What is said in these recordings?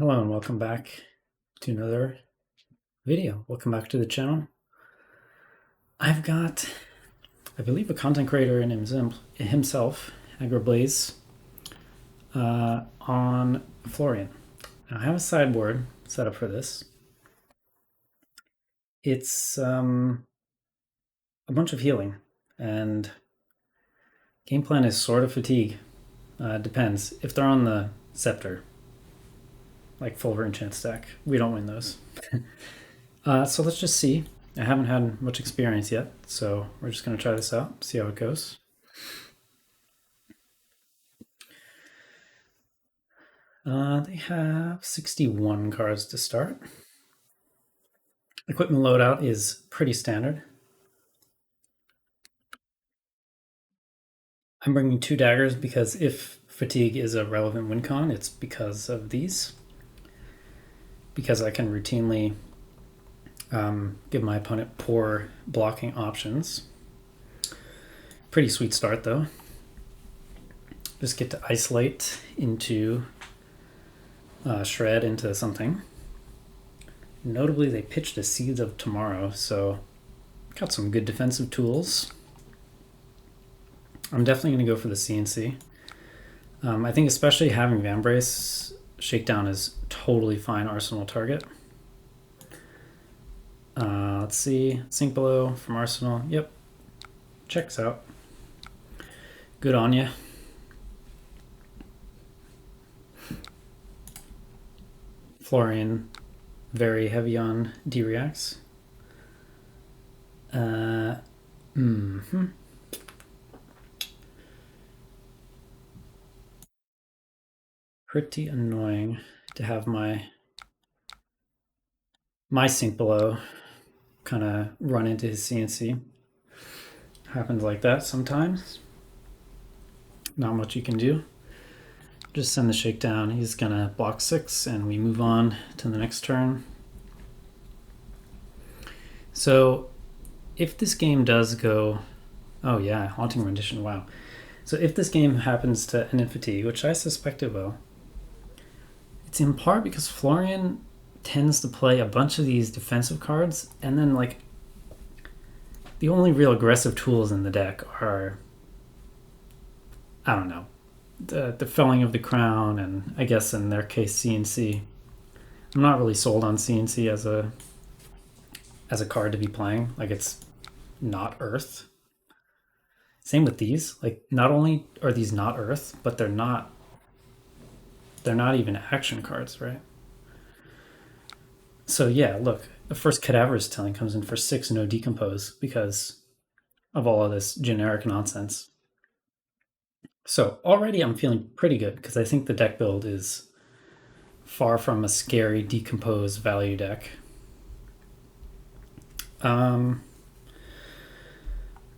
Hello and welcome back to another video. Welcome back to the channel. I've got, I believe, a content creator in himself, Agroblaze, on Florian. Now, I have a sideboard set up for this. It's a bunch of healing, and game plan is sort of fatigue. Depends. If they're on the scepter, like full enchant stack, we don't win those. So let's just see. I haven't had much experience yet, so we're just going to try this out, see how it goes. They have 61 cards to start. Equipment loadout is pretty standard. I'm bringing 2 daggers because if fatigue is a relevant win con, it's because of these. Because I can routinely give my opponent poor blocking options. Pretty sweet start though. Just get to isolate into shred into something. Notably, they pitched a Seeds of Tomorrow, so got some good defensive tools. I'm definitely going to go for the CNC. I think especially having Vambrace, Shakedown is totally fine Arsenal target. Let's see, Sink Below from Arsenal. Yep, checks out. Good on ya. Florian, very heavy on D-reacts. Pretty annoying to have my Sink Below kind of run into his CNC. Happens like that sometimes. Not much you can do. Just send the Shakedown. He's gonna block 6 and we move on to the next turn. So if this game does go, oh yeah, Haunting Rendition, wow. So if this game happens to end in fatigue, which I suspect it will, it's in part because Florian tends to play a bunch of these defensive cards, and then like the only real aggressive tools in the deck are, I don't know, the Felling of the Crown, and I guess in their case CNC. I'm not really sold on CNC as a card to be playing. Like, it's not Earth. Same with these. Like, not only are these not Earth, but they're not even action cards, right? So yeah, look, the first Cadaverous Tilling comes in for 6, no Decompose, because of all of this generic nonsense. So already I'm feeling pretty good, because I think the deck build is far from a scary Decompose value deck. And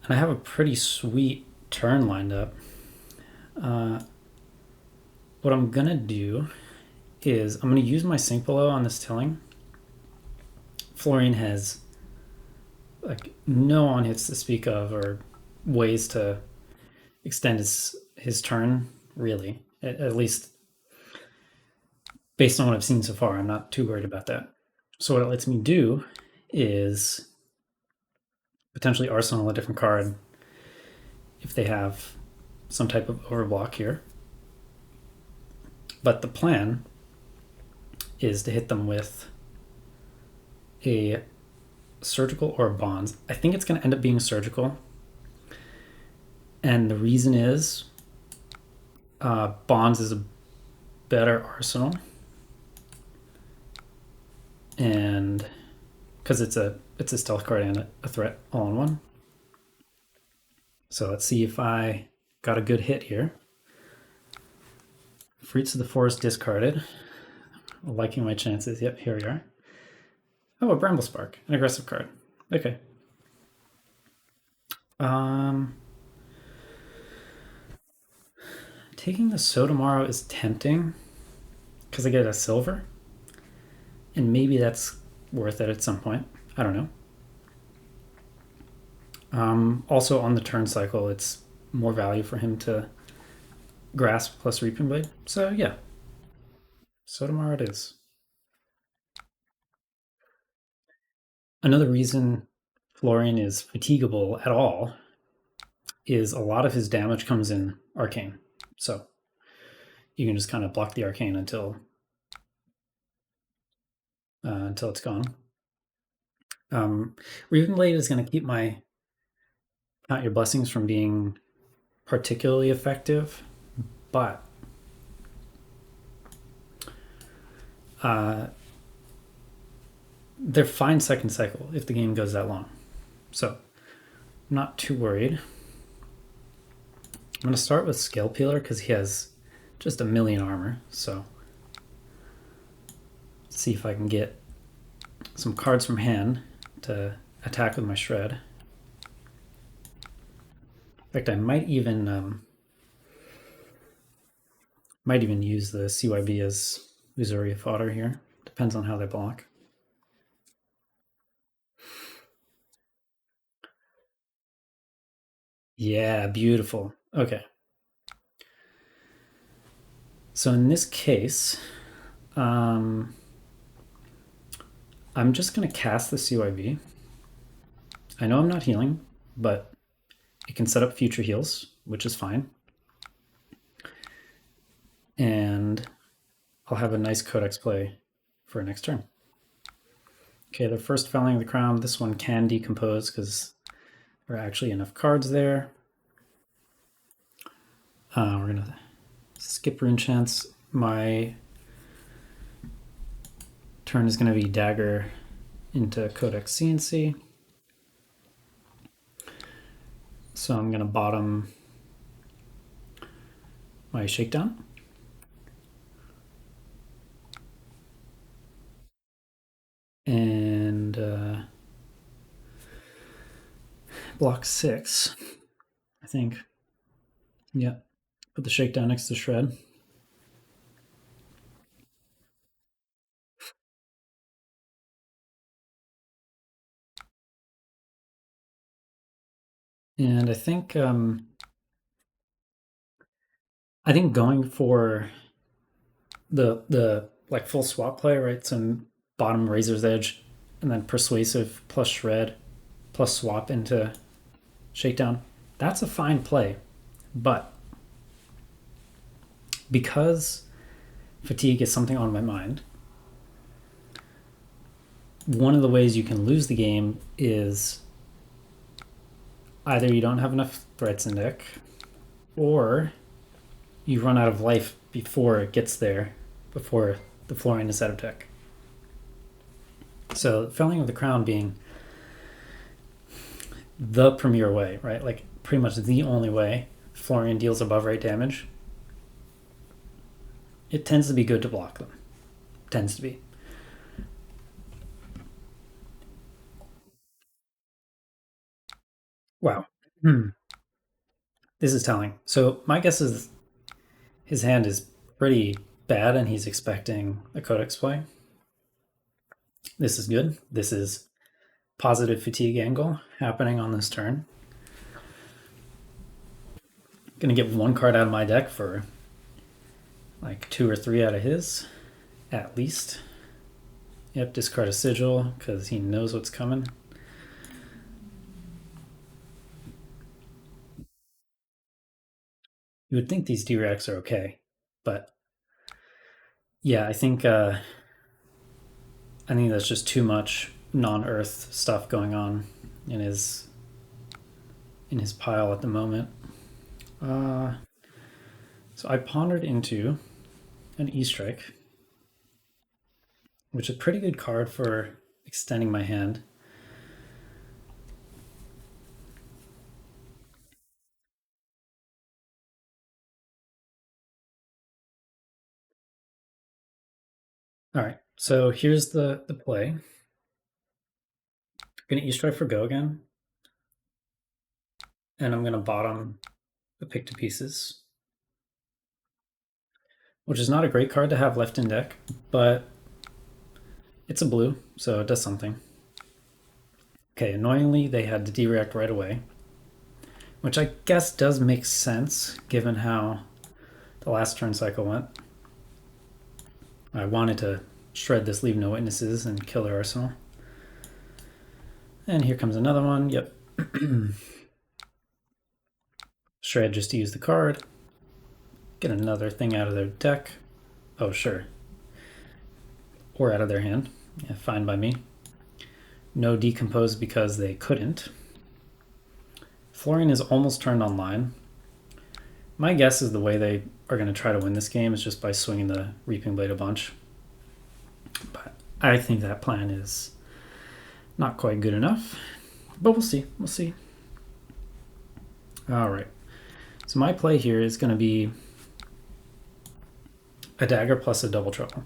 I have a pretty sweet turn lined up. What I'm gonna do is I'm gonna use my Sink Below on this Tilling. Florian has like no on hits to speak of, or ways to extend his turn, really. At least based on what I've seen so far, I'm not too worried about that. So what it lets me do is potentially Arsenal a different card if they have some type of overblock here. But the plan is to hit them with a Surgical or Bonds. I think it's going to end up being Surgical. And the reason is Bonds is a better Arsenal. And because it's a stealth card and a threat all in one. So let's see if I got a good hit here. Fruits of the Forest discarded. Liking my chances. Yep, here we are. Oh, a Bramble Spark, an aggressive card. Okay. Taking the Sotomorrow is tempting because I get a silver, and maybe that's worth it at some point. I don't know. Also on the turn cycle, it's more value for him to Grasp plus Reaping Blade. So yeah, So tomorrow it is. Another reason Florian is fatigable at all is a lot of his damage comes in arcane. So you can just kind of block the arcane until it's gone. Raven Blade is going to keep my Count Your Blessings from being particularly effective, but they're fine second cycle if the game goes that long. So I'm not too worried. I'm going to start with Scale Peeler because he has just a million armor. So let's see if I can get some cards from hand to attack with my Shred. In fact, I might even use the CYB as Uzuri fodder here. Depends on how they block. Yeah, beautiful. Okay. So in this case, I'm just going to cast the CYB. I know I'm not healing, but it can set up future heals, which is fine. And I'll have a nice Codex play for next turn. Okay, the first Felling of the Crown, this one can decompose because there are actually enough cards there. We're going to skip Rune Chance. My turn is going to be Dagger into Codex CNC. So I'm going to bottom my Shakedown. And block 6, I think. Yeah. Put the Shakedown next to Shred. And I think going for the like full swap play, right? Some bottom Razor's Edge and then Persuasive plus Shred plus swap into Shakedown. That's a fine play. But because fatigue is something on my mind, one of the ways you can lose the game is either you don't have enough threats in deck, or you run out of life before it gets there, before the Florian is out of deck. So Felling of the Crown being the premier way, right? Like pretty much the only way Florian deals above rate damage. It tends to be good to block them. Tends to be. Wow. This is telling. So my guess is his hand is pretty bad and he's expecting a Codex play. This is good. This is positive fatigue angle happening on this turn. Gonna get one card out of my deck for like 2 or 3 out of his, at least. Yep, discard a Sigil because he knows what's coming. You would think these D-Rex are okay, but yeah, I think that's just too much non-Earth stuff going on in his pile at the moment. So I pondered into an E-Strike, which is a pretty good card for extending my hand. All right, so here's the play. I'm gonna E-Strike for go again, and I'm gonna bottom the Pick to Pieces, which is not a great card to have left in deck, but it's a blue, so it does something. Okay, annoyingly, they had to D-React right away, which I guess does make sense given how the last turn cycle went. I wanted to shred this leave no witnesses and kill their arsenal. And here comes another one. Yep. Shred just to use the card. Get another thing out of their deck. Oh, sure. Or out of their hand. Yeah, fine by me. No decompose because they couldn't. Florian is almost turned online. My guess is the way they are going to try to win this game is just by swinging the Reaping Blade a bunch. But I think that plan is not quite good enough. But we'll see. We'll see. All right. So my play here is going to be a dagger plus a double trouble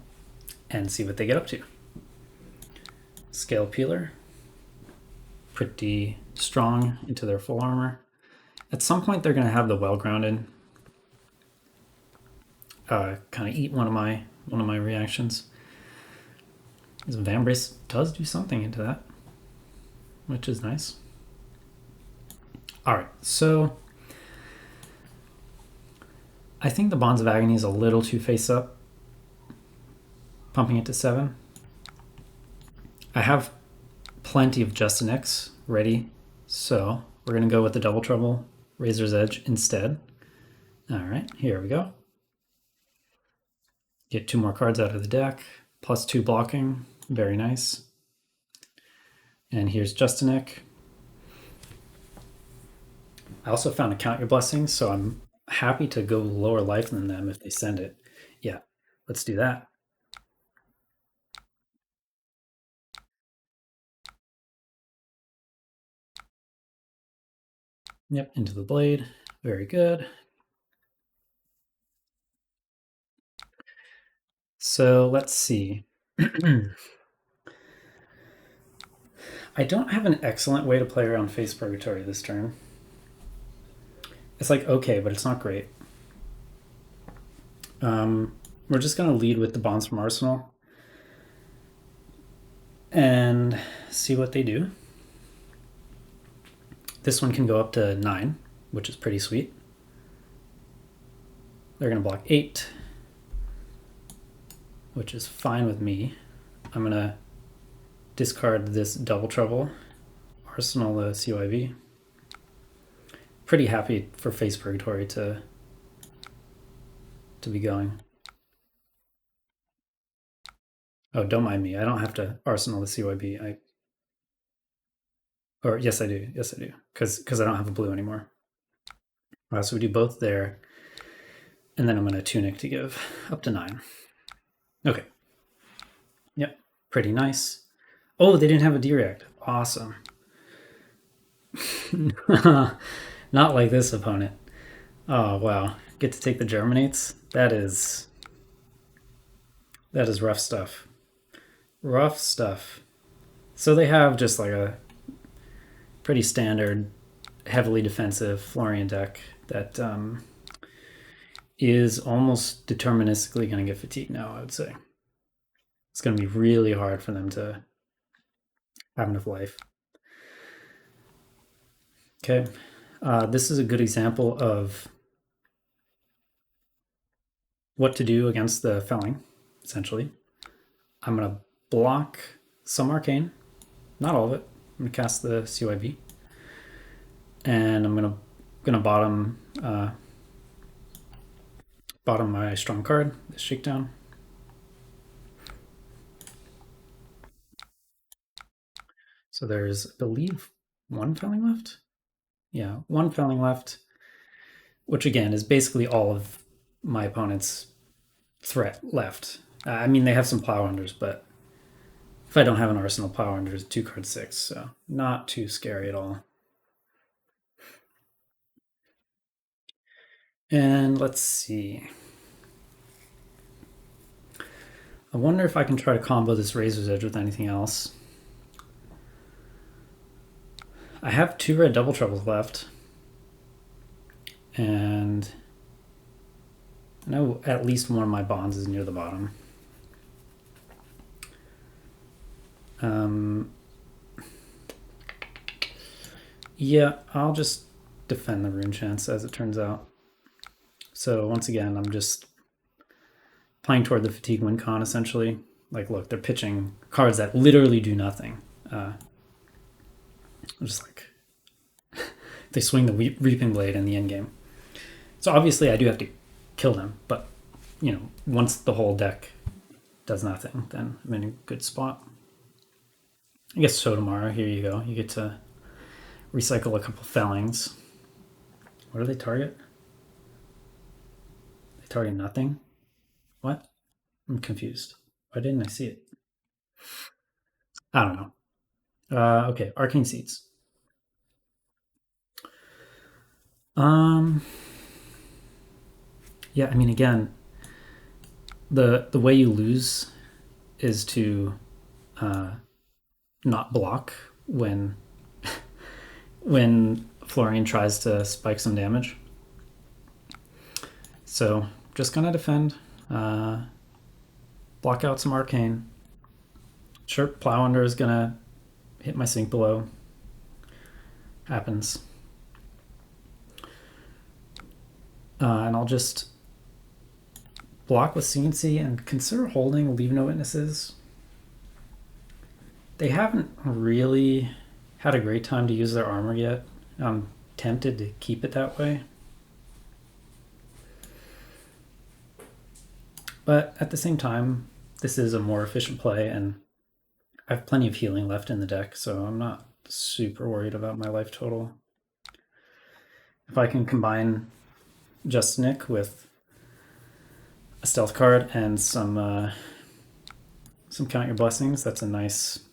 and see what they get up to. Scale Peeler. Pretty strong into their full armor. At some point they're going to have the well-grounded kind of eat one of my reactions. This Vambrace does do something into that, which is nice. All right, so I think the Bonds of Agony is a little too face up, pumping it to 7. I have plenty of Justin X ready, so we're going to go with the Double Trouble Razor's Edge instead. All right, here we go. Get 2 more cards out of the deck, plus 2 blocking, very nice. And here's Justin X. I also found a Count Your Blessings, so I'm happy to go lower life than them if they send it. Yeah, let's do that. Yep, into the blade. Very good. So let's see. I don't have an excellent way to play around Face Purgatory this turn. It's like okay, but it's not great. We're just going to lead with the Bonds from Arsenal and see what they do. This one can go up to 9, which is pretty sweet. They're going to block 8, which is fine with me. I'm going to discard this Double Trouble, Arsenal the CYV. Pretty happy for Face Purgatory to be going. Oh, don't mind me. I don't have to Arsenal the CYB. Yes, I do. Yes, I do. Because I don't have a blue anymore. So we do both there. And then I'm going to Tunic to give up to 9. Okay. Yep. Pretty nice. Oh, they didn't have a D-React. Awesome. Not like this opponent. Oh, wow. Get to take the Germinates? That is rough stuff. Rough stuff. So they have just like a pretty standard, heavily defensive Florian deck that is almost deterministically going to get fatigued now, I would say. It's going to be really hard for them to have enough life. Okay. This is a good example of what to do against the Felling, essentially. I'm going to block some Arcane, not all of it. I'm going to cast the CYV, and I'm going to bottom my strong card, the Shakedown. So there's, I believe, 1 Felling left. Yeah, 1 Felling left, which again is basically all of my opponent's threat left. I mean, they have some Plowhunters, but if I don't have an Arsenal, Plowhunter is 2 card 6, so not too scary at all. And let's see. I wonder if I can try to combo this Razor's Edge with anything else. I have 2 red Double Troubles left. And I know at least one of my Bonds is near the bottom. Yeah, I'll just defend the Rune Chance as it turns out. So once again, I'm just playing toward the fatigue win con essentially. Like, look, they're pitching cards that literally do nothing. Just like they swing the Reaping Blade in the end game. So obviously I do have to kill them, but you know, once the whole deck does nothing, then I'm in a good spot. I guess so tomorrow, here you go. You get to recycle a couple Fellings. What do they target? They target nothing? What? I'm confused. Why didn't I see it? I don't know. Okay, Arcane Seeds. Yeah, I mean, again, the way you lose is to not block when when Florian tries to spike some damage. So just gonna defend, block out some Arcane. Sure, Plow Under is gonna hit my Sink Below. Happens. And I'll just block with CNC and consider holding Leave No Witnesses. They haven't really had a great time to use their armor yet. I'm tempted to keep it that way. But at the same time, this is a more efficient play, and I have plenty of healing left in the deck, so I'm not super worried about my life total. If I can combine Just Nick with a stealth card and some Count Your Blessings, that's a nice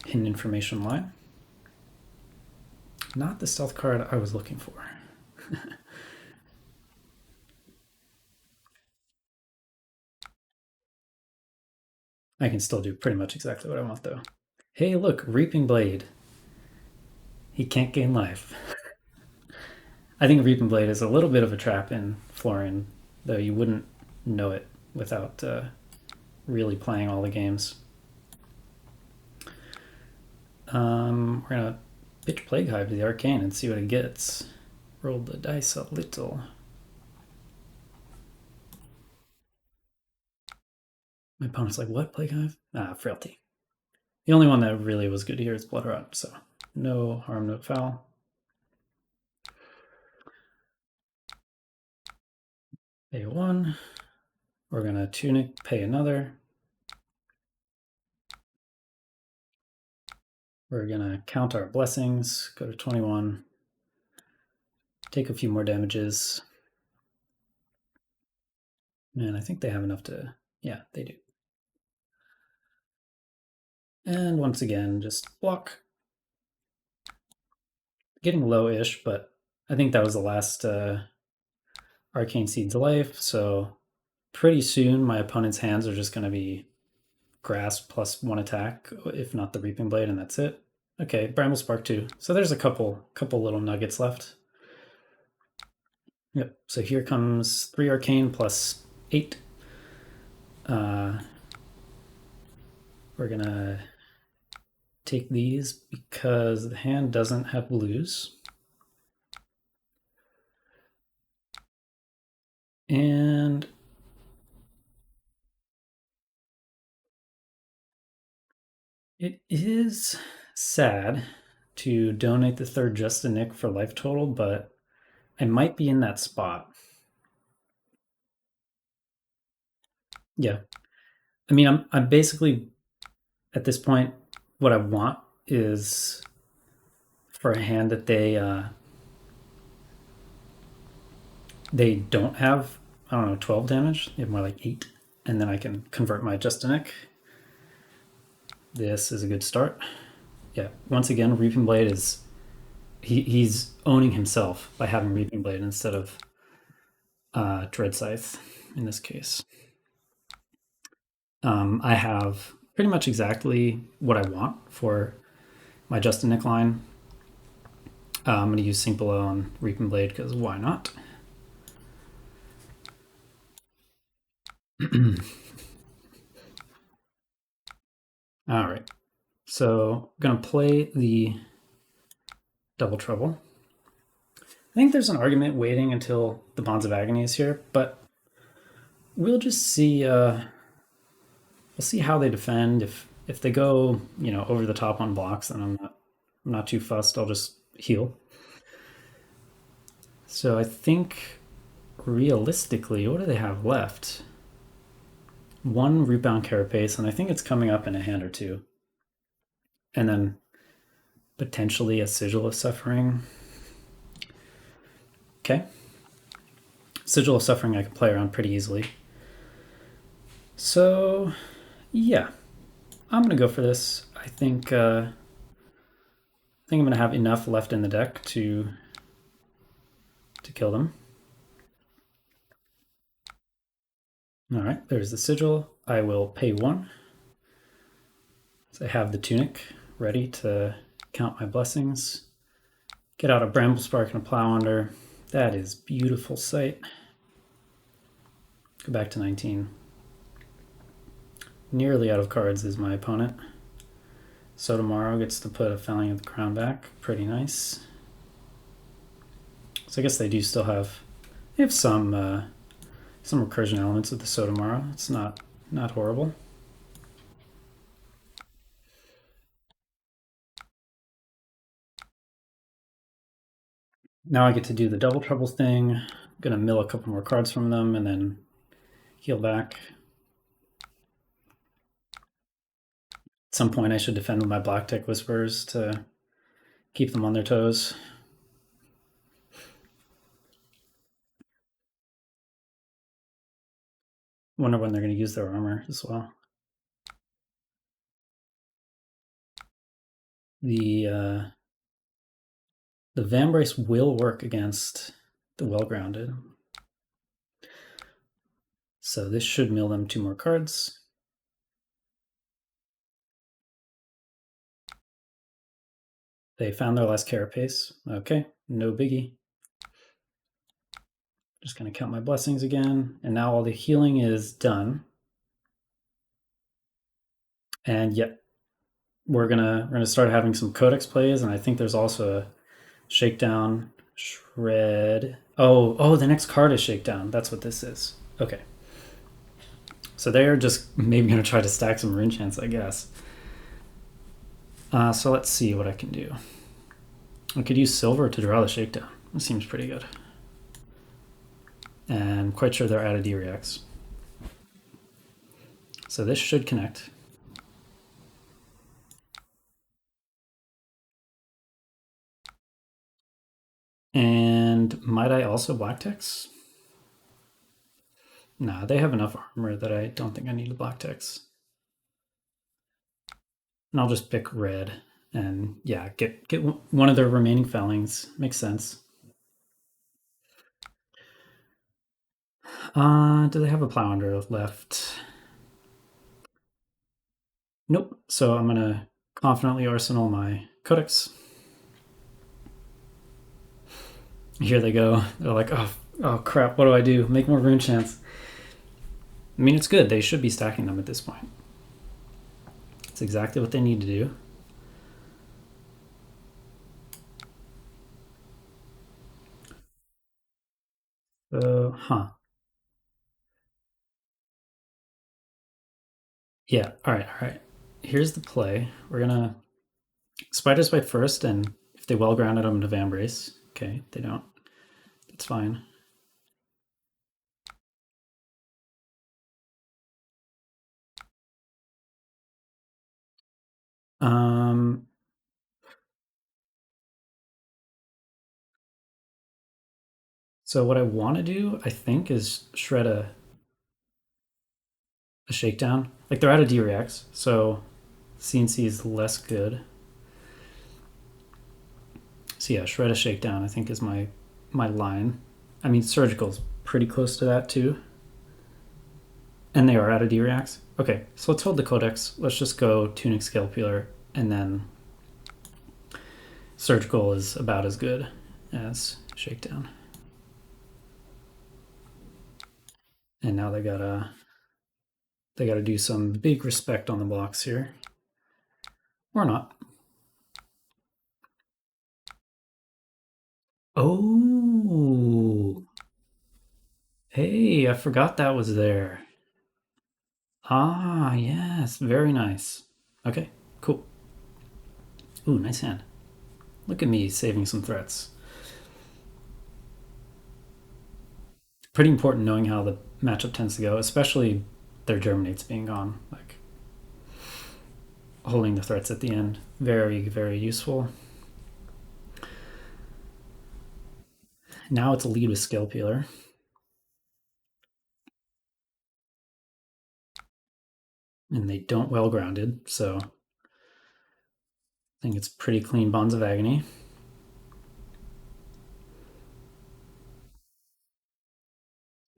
hidden information line. Not the stealth card I was looking for. I can still do pretty much exactly what I want, though. Hey, look, Reaping Blade. He can't gain life. I think Reaping Blade is a little bit of a trap in Florian, though you wouldn't know it without really playing all the games. We're gonna pitch Plague Hive to the Arcane and see what it gets. Roll the dice a little. My opponent's like, what, Plague Hive? Ah, Frailty. The only one that really was good here is Blood Rot, so no harm, no foul. Pay one. We're gonna Tunic, pay another. We're gonna count our blessings, go to 21, take a few more damages. And I think they have enough to, yeah, they do. And once again, just block. Getting low-ish, but I think that was the last Arcane Seed's life, so pretty soon my opponent's hands are just going to be Grasp plus one attack, if not the Reaping Blade, and that's it. Okay, Bramble Spark 2. So there's a couple little nuggets left. Yep, so here comes 3 Arcane plus 8. We're going to take these because the hand doesn't have blues. And it is sad to donate the third Just a Nick for life total, but I might be in that spot. Yeah. I mean, I'm basically, at this point, what I want is for a hand that they don't have, I don't know, 12 damage. They have more like 8. And then I can convert my Just a Nick. This is a good start. Yeah, once again, Reaping Blade is, he's owning himself by having Reaping Blade instead of Dread Scythe in this case. I have pretty much exactly what I want for my Just a Nick line. I'm going to use Sink Below on Reaping Blade because why not? All right, so I'm going to play the Double Trouble. I think there's an argument waiting until the Bonds of Agony is here, but we'll just see. We'll see how they defend. If they go, over the top on blocks, then I'm not too fussed. I'll just heal. So I think realistically, what do they have left? One rootbound carapace, and I think it's coming up in a hand or two. And then potentially a sigil of suffering. Okay. Sigil of suffering I can play around pretty easily. So yeah, I'm gonna go for this. I think I'm gonna have enough left in the deck to kill them. All right, there's the sigil. I will pay 1. So I have the tunic ready to count my blessings. Get out a bramble spark and a plow under. That is beautiful sight. Go back to 19. Nearly out of cards is my opponent. So tomorrow gets to put a Felling of the Crown back. Pretty nice. So I guess they do still have some recursion elements with the Sotomaro. It's not horrible. Now I get to do the double trouble thing. I'm gonna mill a couple more cards from them and then heal back. At some point I should defend with my Black Tech Whisperers to keep them on their toes. Wonder when they're going to use their armor as well. The Vambrace will work against the Well-Grounded. So this should mill them 2 more cards. They found their last carapace. Okay, no biggie. Just going to count my blessings again. And now all the healing is done. And yep, we're gonna start having some codex plays, and I think there's also a shakedown, shred. Oh, the next card is shakedown. That's what this is. Okay. So they're just maybe gonna try to stack some rune chants, I guess. So let's see what I can do. I could use silver to draw the shakedown. This seems pretty good. And I'm quite sure they're out of D-Reacts. So this should connect. And might I also Black Tex? Nah, they have enough armor that I don't think I need a Black Tex. And I'll just pick red and yeah, get one of their remaining Fellings. Makes sense. Do they have a plow under left? Nope. So I'm gonna confidently arsenal my Codex. Here they go. They're like, oh crap, what do I do? Make more rune chants. I mean, it's good. They should be stacking them at this point. It's exactly what they need to do. So, Yeah, all right. Here's the play. We're gonna Spider Spite first, and if they well grounded them to Vambrace. Okay, they don't. That's fine. So what I want to do, I think, is shred a shakedown. Like they're out of D-Reacts, so CNC is less good. So yeah, shred a shakedown I think is my line. I mean, surgical's pretty close to that too. And they are out of D-Reacts. Okay, so let's hold the Codex. Let's just go Tunic Scalpular, and then surgical is about as good as shakedown. And now they gotta do some big respect on the blocks here. Or not. Oh. Hey, I forgot that was there. Ah, yes, very nice. Okay, cool. Ooh, nice hand. Look at me saving some threats. Pretty important knowing how the matchup tends to go, especially their germinates being gone. Like holding the threats at the end. Very, very useful. Now it's a lead with Skill Peeler. And they don't well grounded, so I think it's pretty clean Bonds of Agony.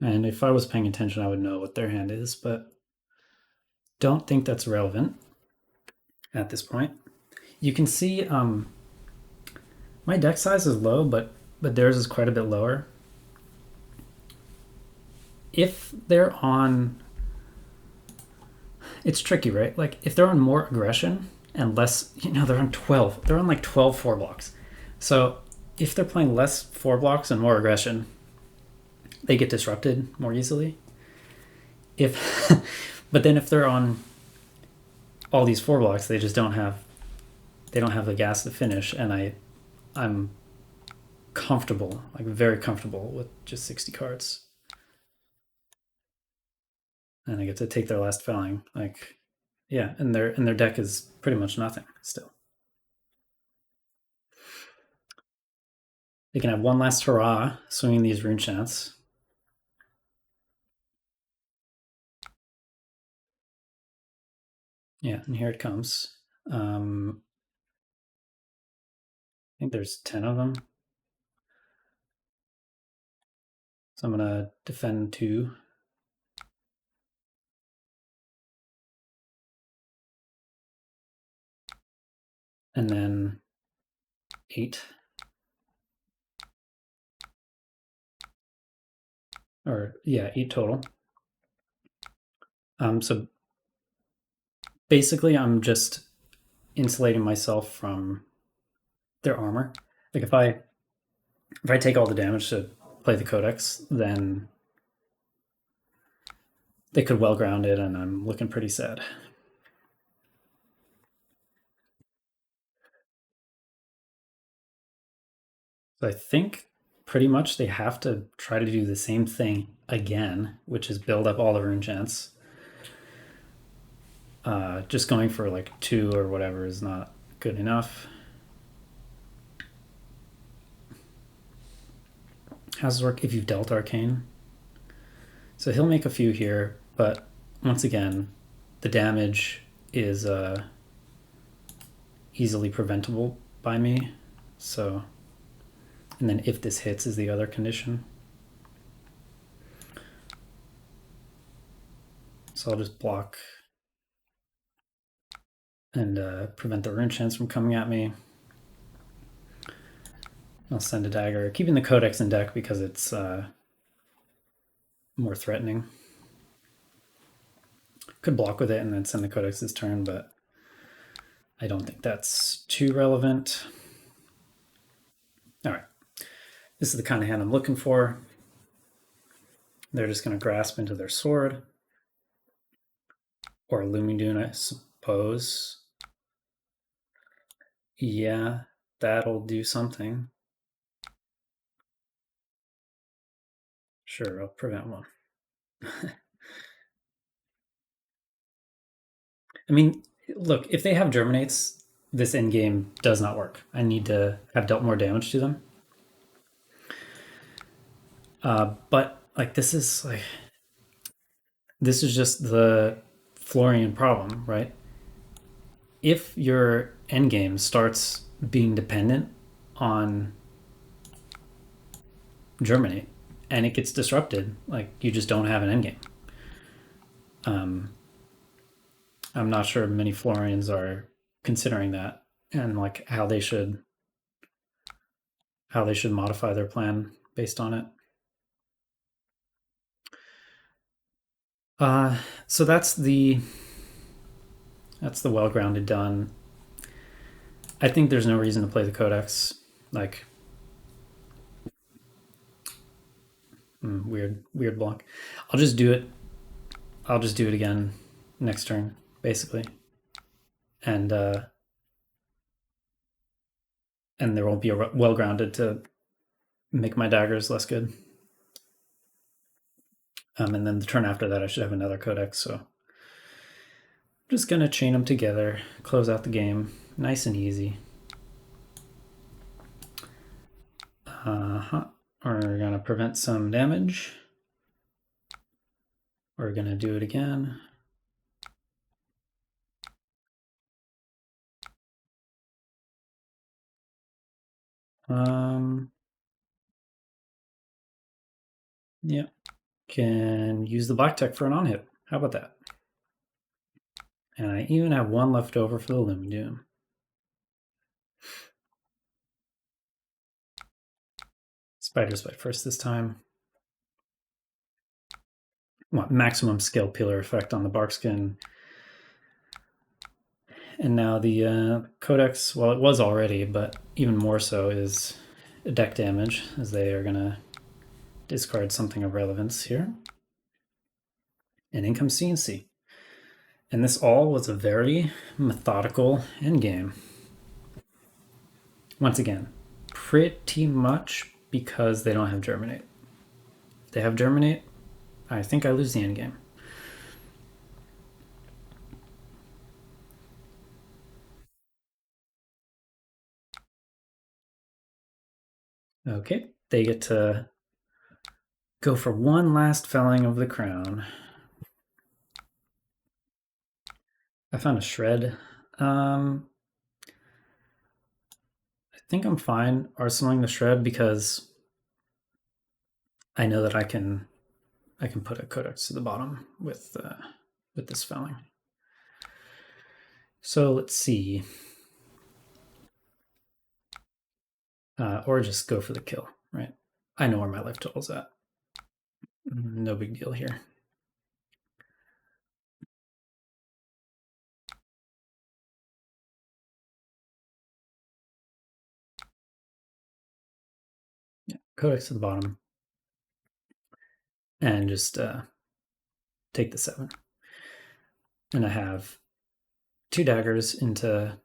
And if I was paying attention, I would know what their hand is, but don't think that's relevant at this point. You can see my deck size is low, but theirs is quite a bit lower. If they're on, it's tricky, right? Like if they're on more aggression and less, they're on 12. They're on like 12 4 blocks. So if they're playing less 4 blocks and more aggression, they get disrupted more easily. If, but then if they're on all these 4 blocks, they just don't have the gas to finish, and I'm comfortable, like very comfortable with just 60 cards. And I get to take their last felling. Like, yeah, and their deck is pretty much nothing still. They can have one last hurrah swinging these rune chants. Yeah, and here it comes. I think there's 10 of them. So I'm gonna defend 2. And then 8. Or yeah, 8 total. So basically I'm just insulating myself from their armor. Like if I take all the damage to play the Codex, then they could well ground it, and I'm looking pretty sad. So I think pretty much they have to try to do the same thing again, which is build up all the rune chants. Just going for like 2 or whatever is not good enough. How does this work if you've dealt Arcane? So he'll make a few here, but once again, the damage is easily preventable by me. So, and then if this hits is the other condition. So I'll just block and prevent the rune chants from coming at me. I'll send a dagger, keeping the Codex in deck because it's more threatening. Could block with it and then send the Codex this turn, but I don't think that's too relevant. All right. This is the kind of hand I'm looking for. They're just going to grasp into their sword. Or Looming Dune, I suppose. Yeah, that'll do something. Sure, I'll prevent one. I mean, look, if they have Germinates, this endgame does not work. I need to have dealt more damage to them. But like this is just the Florian problem, right? If your endgame starts being dependent on Germinate and it gets disrupted, like you just don't have an endgame. I'm not sure many Florians are considering that and like how they should modify their plan based on it. So that's the well-grounded done. I think there's no reason to play the Codex. Like, Weird block. I'll just do it again next turn, basically. And there won't be a well-grounded to make my daggers less good. And then the turn after that, I should have another codex, so I'm just gonna chain them together, close out the game, nice and easy. We're gonna prevent some damage. We're gonna do it again. Yeah, can use the black tech for an on-hit. How about that? And I even have one left over for the Lumen Doom. Spiders bite first this time. Want maximum scale peeler effect on the bark skin. And now the codex, well, it was already, but even more so, is deck damage, as they are going to discard something of relevance here. And in comes CNC. And this all was a very methodical endgame. Once again, pretty much because they don't have Germinate. If they have Germinate, I think I lose the endgame. Okay, they get to go for one last felling of the crown. I found a shred. I think I'm fine arsenaling the shred because I know that I can put a codex to the bottom with this felling. So let's see. Or just go for the kill, right? I know where my life total's at. No big deal here. Yeah, codex to the bottom. And just take the 7. And I have 2 daggers into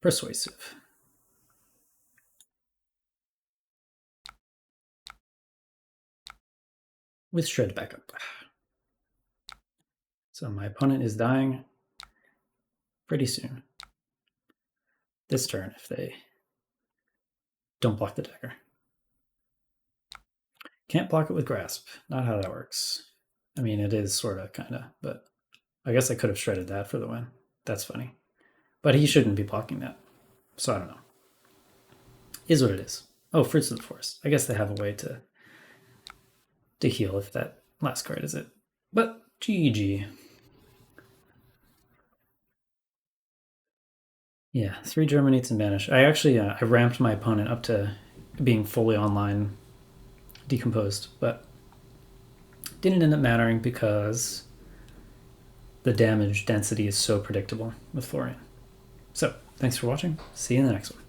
Persuasive. With shred backup. So my opponent is dying pretty soon. This turn, if they don't block the dagger. Can't block it with grasp. Not how that works. I mean, it is sort of, kind of, but I guess I could have shredded that for the win. That's funny. But he shouldn't be blocking that. So I don't know. Is what it is. Oh, Fruits of the Forest. I guess they have a way to heal if that last card is it. But GG. Yeah, 3 Germinates and Banish. I actually I ramped my opponent up to being fully online decomposed, but didn't end up mattering because the damage density is so predictable with Florian. So, thanks for watching. See you in the next one.